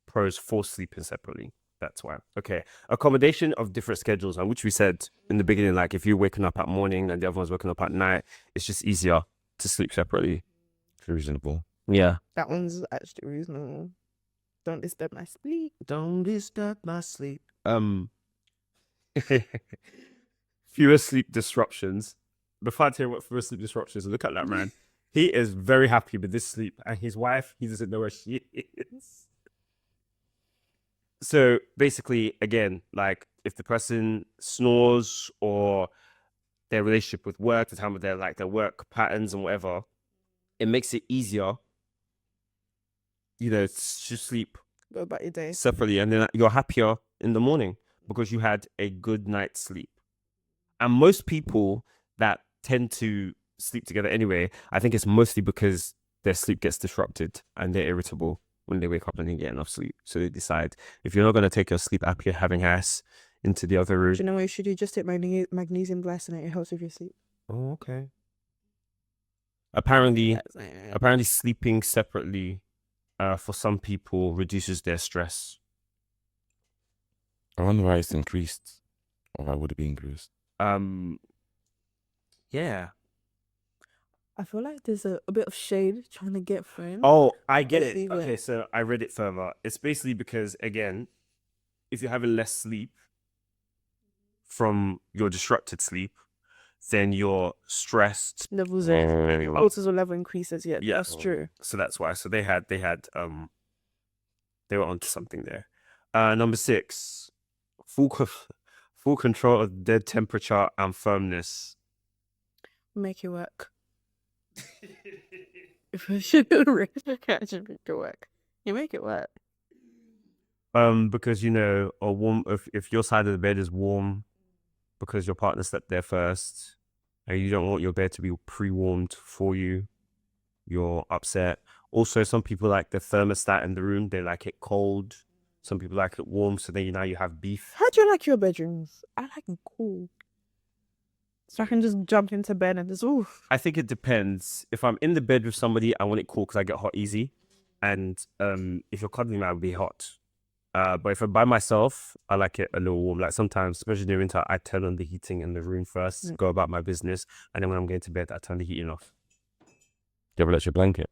pros for sleeping separately. That's why. Okay. Accommodation of different schedules, and which we said in the beginning, like if you're waking up at morning and the other one's waking up at night, it's just easier to sleep separately. It's reasonable. Yeah. That one's actually reasonable. Don't disturb my sleep. Don't disturb my sleep. Fewer sleep disruptions. Before I tell you what fewer sleep disruptions, look at that man. He is very happy with this sleep, and his wife, he doesn't know where she is. So basically, again, like if the person snores or their relationship with work, the time of their work patterns and whatever, it makes it easier, to sleep Go about your day. separately, and then you're happier in the morning because you had a good night's sleep. And most people that tend to sleep together anyway, I think it's mostly because their sleep gets disrupted and they're irritable when they wake up and they get enough sleep. So they decide, if you're not going to take your sleep after you're having ass into the other room. Do you know what you should do? Just take magnesium glycinate. It helps with your sleep. Oh, okay. Apparently sleeping separately for some people reduces their stress. I wonder why it's increased. Or why would it be increased? Yeah. I feel like there's a bit of shade trying to get thrown. Oh, I get Let's it. see where- Okay, so I read it further. It's basically because, again, if you're having less sleep from your disrupted sleep, then you're stressed. Levels Mm. cortisol level increases. Yeah, Yeah. that's true. So that's why. So they were onto something there. Number 6, full control of dead temperature and firmness. Make it work. If I should make it work. You make it work. Because a warm if your side of the bed is warm because your partner slept there first, and you don't want your bed to be pre-warmed for you, you're upset. Also, some people like the thermostat in the room; they like it cold. Some people like it warm, so then now you have beef. How do you like your bedrooms? I like them cool. So I can just jump into bed and just oof. I think it depends. If I'm in the bed with somebody, I want it cool because I get hot easy, and if you're cuddling, I would be hot. But if I'm by myself, I like it a little warm. Like sometimes, especially during winter, I turn on the heating in the room first, go about my business, and then when I'm going to bed, I turn the heating off. Do you ever let your blanket?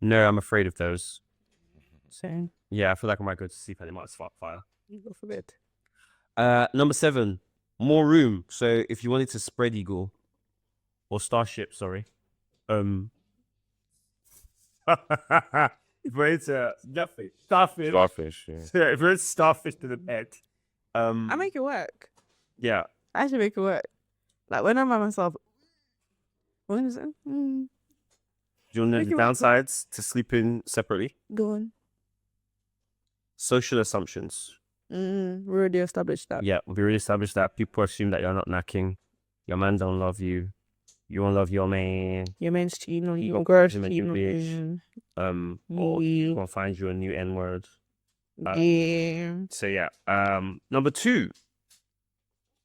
No, I'm afraid of those. Same. Yeah, I feel like I might go to sleep and it might spark fire. God forbid. Number 7, more room. So if you wanted to spread eagle or starship, sorry. If you wanted to starfish. Starfish, yeah. Yeah, if you wanted starfish to the bed. I make it work. Yeah. I actually make it work. Like when I'm by myself. When is it? Do you know Make the it work. downsides to sleeping separately? Go on. Social assumptions. We already established that. Yeah, we already established that. People assume that you're not knacking. Your man don't love you. You won't love your man. Your man's cheating on you. Your girl's Him and cheating on your you. Or Yeah. he's gonna find you a new N-word. Yeah. So yeah. Number 2,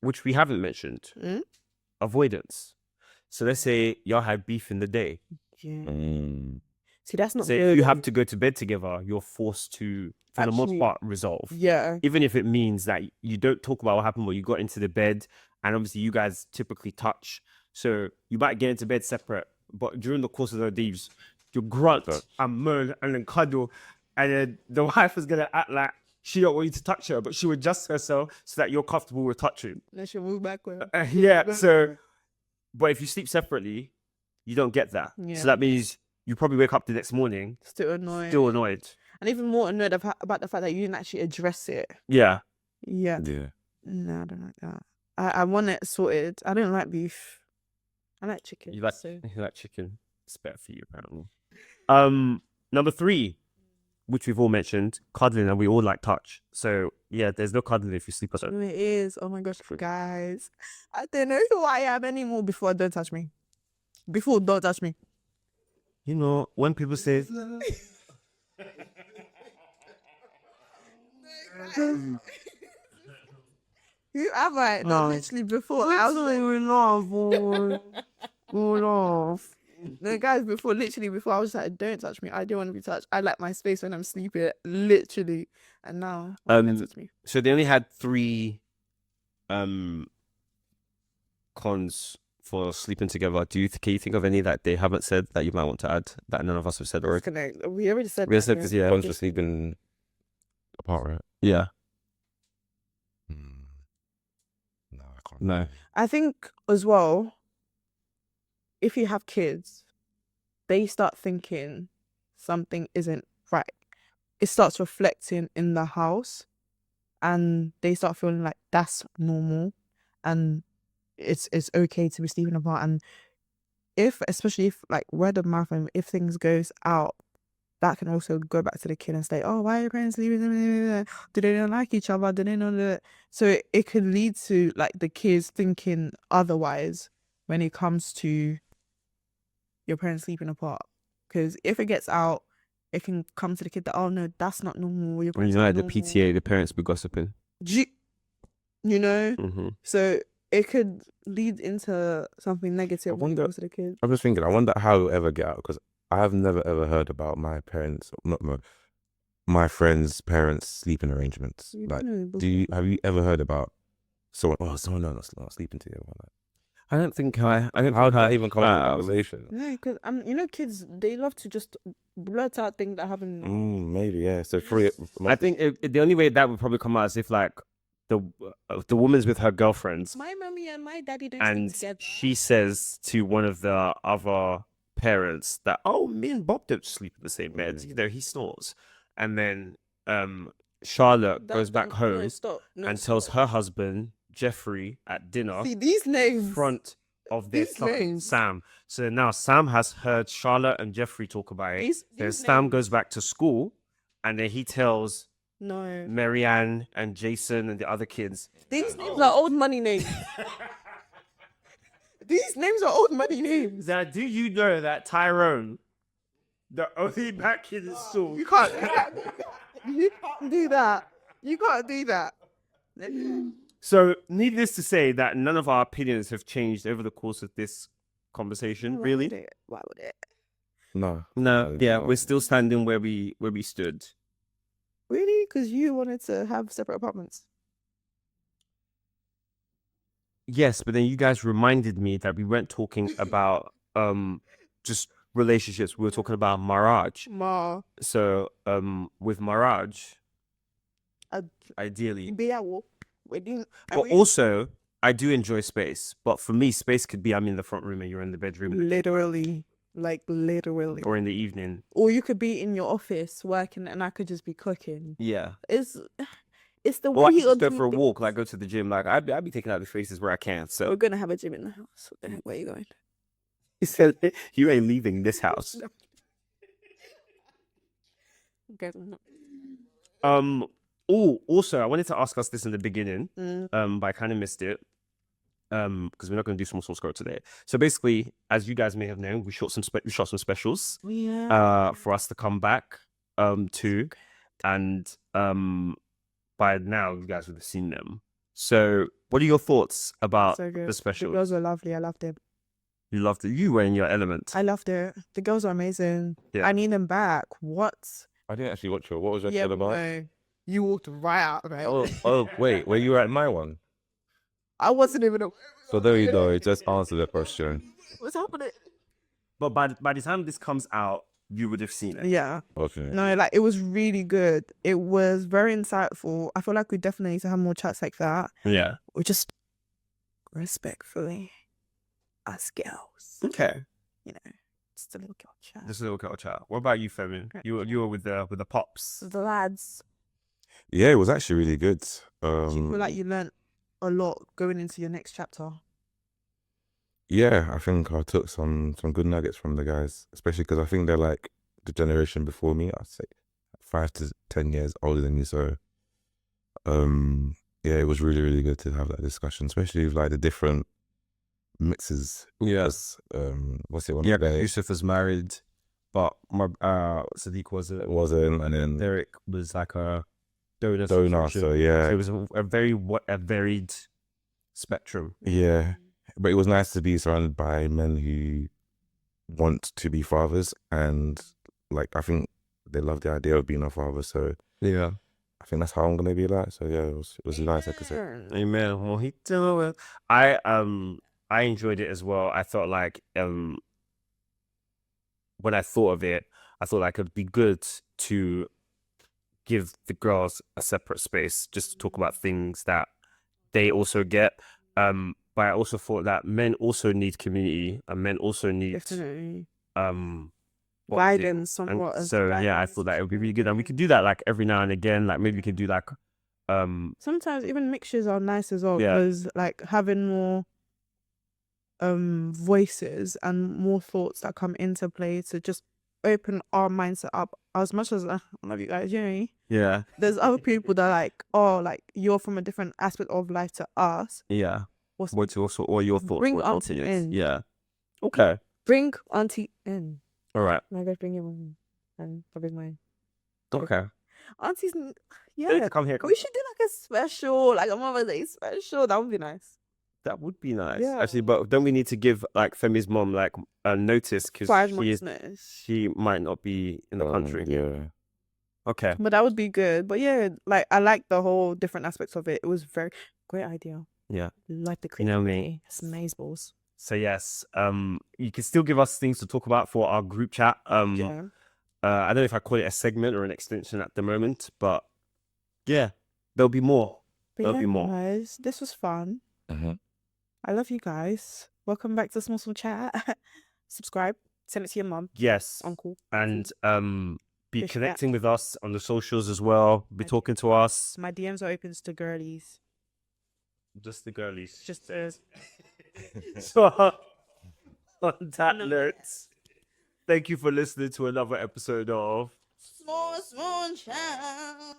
which we haven't mentioned, avoidance. So let's say y'all had beef in the day. Yeah. Mm. See, that's not So good. if you have to go to bed together, you're forced to, for the most Actually, part, resolve. Yeah. Even if it means that you don't talk about what happened, but you got into the bed, and obviously you guys typically touch. So you might get into bed separate, but during the course of the days, you grunt and moan and then cuddle, and then the wife is gonna act like she don't want you to touch her, but she would adjust herself so that you're comfortable with touching. Then she'll move backward. Yeah. So, but if you sleep separately, you don't get that. Yeah. So that means you probably wake up the next morning Still annoyed. still annoyed. And even more annoyed about the fact that you didn't actually address it. Yeah. Yeah. Yeah. No, I don't like that. I want it sorted. I don't like beef. I like chicken. You like so. you like chicken. It's better for you, apparently. Number 3, which we've all mentioned, cuddling, and we all like touch. So yeah, there's no cuddling if you sleep alone. No, it is. Oh my gosh, guys. I don't know who I am anymore before don't touch me. Before don't touch me. You know, when people say Who am I? No, literally before. I was No, guys, literally before, I was like, don't touch me. I don't want to be touched. I like my space when I'm sleeping, literally. And now, don't touch me. so they only had 3 cons for sleeping together. Can you think of any that they haven't said that you might want to add that none of us have said already? We already said We that, said because yeah. One's just sleeping apart, right? Yeah. No, I can't. No. I think as well, if you have kids, they start thinking something isn't right. It starts reflecting in the house, and they start feeling like that's normal, and it's okay to be sleeping apart. And especially if like word of mouth, and if things goes out, that can also go back to the kid and say, oh, why are your parents sleeping? Do they not like each other? Do they not? So it could lead to like the kids thinking otherwise when it comes to your parents sleeping apart. Because if it gets out, it can come to the kid that, oh no, that's not normal. Your When parents you know are at the normal. PTA, the parents be gossiping. You know? Mm-hmm. So it could lead into something negative when it wonder- comes to the kid. I'm just thinking, I wonder how it'll ever get out, because I have never ever heard about my parents, my friends' parents' sleeping arrangements. You Like, know, have you ever heard about someone not sleeping together? Like, I don't think I don't how think did I that even come up in conversation? Yeah, because you know, kids, they love to just blurt out things that happen. Maybe, yeah. So free. I think the only way that would probably come out is if like the woman's with her girlfriends, My mommy and my daddy don't and stick together. she says to one of the other parents that, oh, me and Bob don't sleep in the same bed. You know, he snores. And then Charlotte goes back home and tells her husband Jeffrey at dinner See these names. in front of their These son names. Sam. So now Sam has heard Charlotte and Jeffrey talk about it. Then These Sam names. goes back to school, and then he tells No. Marianne and Jason and the other kids. These names are old money names. These names are old money names. Now, do you know that Tyrone, the only black kid in school, You can't. You can't do that. You can't do that. So, needless to say, that none of our opinions have changed over the course of this conversation. Really? Why would it? No. No. Yeah, we're still standing where we stood. Really? Because you wanted to have separate apartments. Yes, but then you guys reminded me that we weren't talking about just relationships. We were talking about marriage. Ma. So with marriage, ideally. But also, I do enjoy space. But for me, space could be I'm in the front room and you're in the bedroom. Literally. Like literally. Or in the evening. Or you could be in your office working and I could just be cooking. Yeah. It's the Or I way just go for a walk, like go to the gym. Like I'd be taking out the faces where I can. So we're gonna have a gym in the house. Where are you going? he said, "You ain't leaving this house." Oh, also, I wanted to ask us this in the beginning. But I kind of missed it. Because we're not going to do small scope today. So basically, as you guys may have known, we shot some specials. Yeah. For us to come back to, and by now you guys would have seen them. So, what are your thoughts about So good. the specials? The girls were lovely. I loved it. You loved it. You were in your element. I loved it. The girls are amazing. Yeah. I need them back. What? I didn't actually watch it. What was your show about? No. You walked right out of it. Oh, wait. Were you at my one? I wasn't even aware. So there you go. Just answer the question. What's happening? But by the time this comes out, you would have seen it. Yeah. Okay. No, like it was really good. It was very insightful. I feel like we definitely need to have more chats like that. Yeah. Or just respectfully us girls. Okay. You know, just a little girl chat. Just a little girl chat. What about you, Femi? You were with the pops. The lads. Yeah, it was actually really good. Do you feel like you learnt a lot going into your next chapter? Yeah, I think I took some good nuggets from the guys, especially because I think they're like the generation before me. I'd say 5 to 10 years older than me. So, yeah, it was really, really good to have that discussion, especially with like the different mixes. Yes. What's it? One Yeah, day Yusuf was married, but Sadiq wasn't, and then Derek was like a donor. So yeah, So it was a varied spectrum. yeah. But it was nice to be surrounded by men who want to be fathers, and like I think they love the idea of being a father. So Yeah. I think that's how I'm gonna be like. So yeah, it was nice. I could say. Amen. Well, he do it. I enjoyed it as well. I thought like when I thought of it, I thought like it'd be good to give the girls a separate space just to talk about things that they also get. But I also thought that men also need community and men also need Definitely. what was it? Guidance, And somewhat. as so yeah, I guidance. thought that it would be really good, and we could do that like every now and again. Like maybe we could do like Sometimes even mixtures are nice as well Yeah. because like having more voices and more thoughts that come into play to just open our mindset up. As much as I love you guys, you know, yeah, there's other people that are like, oh, like you're from a different aspect of life to us. yeah. What's What's also or your thoughts? Bring or auntie opinions? in. Yeah. Okay. bring auntie in? All right. My guys bring him in and probably mine. Okay. Auntie's You need yeah. to come here. We should do like a special, like a Mother's Day special. That would be nice. That would be nice, Yeah. actually. But don't we need to give like Femi's mom like a notice because 5 months notice. she might not be in the country. Yeah. Okay. But that would be good. But yeah, like I like the whole different aspects of it. It was very great idea. Yeah. Like the You know me. creativity. It's amazeballs. So yes, you can still give us things to talk about for our group chat. Yeah. I don't know if I call it a segment or an extension at the moment, but yeah, there'll be more. But Love yeah, you more. guys, this was fun. Mhm. I love you guys. Welcome back to Small Chat. Subscribe. Send it to your mum, Yes. uncle. And be Fish connecting with us on the socials as well. Be talking to us. My DMs are open to girlies. Just the girlies. Just So on that note, thank you for listening to another episode of small chat.